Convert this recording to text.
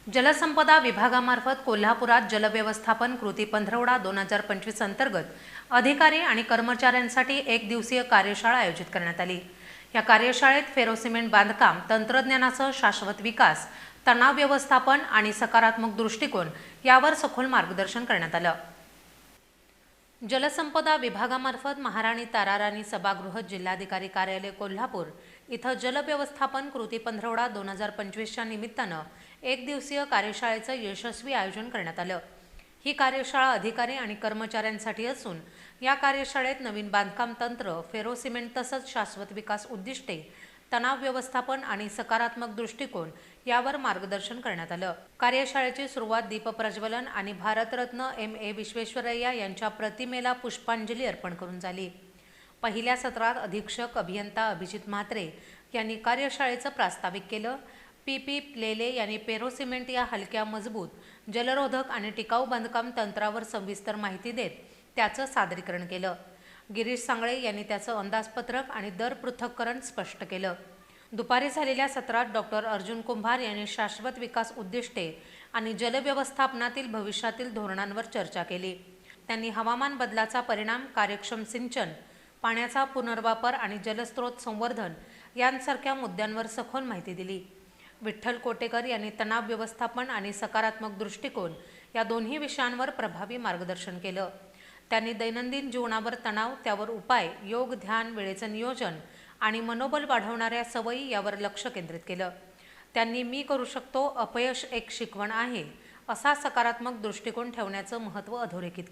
जलसंपदा विभागामार्फत कोल्हापुरात जलव्यवस्थापन कृती पंधरवडा 2025 अंतर्गत अधिकारी आणि कर्मचाऱ्यांसाठी एक दिवसीय कार्यशाळा आयोजित करण्यात आली। या कार्यशाळेत फेरोसिमेंट बांधकाम तंत्रज्ञानासह शाश्वत विकास, तणाव व्यवस्थापन आणि सकारात्मक दृष्टिकोन यावर सखोल मार्गदर्शन करण्यात आलं। जलसंपदा विभागामार्फत महाराणी ताराराणी सभागृह जिल्हाधिकारी कार्यालय कोल्हापूर इथं जलव्यवस्थापन कृती पंधरवडा 2025च्या निमित्तानं एक दिवसीय कार्यशाळेचं यशस्वी आयोजन करण्यात आलं। ही कार्यशाळा अधिकारी आणि कर्मचाऱ्यांसाठी असून या कार्यशाळेत नवीन बांधकाम तंत्र, फेरोसिमेंट तसंच शाश्वत विकास उद्दिष्टे, तणाव व्यवस्थापन आणि सकारात्मक दृष्टिकोन यावर मार्गदर्शन करण्यात आलं। कार्यशाळेची सुरुवात दीपप्रज्वलन आणि भारतरत्न M.A. विश्वेश्वरय्या यांच्या प्रतिमेला पुष्पांजली अर्पण करून झाली। पहिल्या सत्रात अधीक्षक अभियंता अभिजित म्हात्रे यांनी कार्यशाळेचं प्रास्ताविक केलं। P.P. लेले यांनी फेरोसिमेंट या हलक्या, मजबूत, जलरोधक आणि टिकाऊ बांधकाम तंत्रावर सविस्तर माहिती देत त्याचं सादरीकरण केलं। गिरीश सांगळे यांनी त्याचं अंदाजपत्रक आणि दर पृथक्करण स्पष्ट केलं। दुपारी झालेल्या सत्रात डॉक्टर अर्जुन कुंभार यांनी शाश्वत विकास उद्दिष्टे आणि जलव्यवस्थापनातील भविष्यातील धोरणांवर चर्चा केली। त्यांनी हवामान बदलाचा परिणाम, कार्यक्षम सिंचन, पाण्याचा पुनर्वापर आणि जलस्रोत संवर्धन यांसारख्या मुद्द्यांवर सखोल माहिती दिली। विठ्ठल कोटेकर यांनी तणाव व्यवस्थापन आणि सकारात्मक दृष्टिकोन या दोन्ही विषयांवर प्रभावी मार्गदर्शन केलं। त्यांनी दैनंदिन जीवनावर तणाव, त्यावर उपाय, योग, ध्यान, वेळेचं नियोजन आणि मनोबल वाढवणाऱ्या सवयी यावर लक्ष केंद्रित केलं। त्यांनी मी करू शकतो, अपयश एक शिकवण आहे असा सकारात्मक दृष्टिकोन ठेवण्याचं महत्त्व अधोरेखित केलं।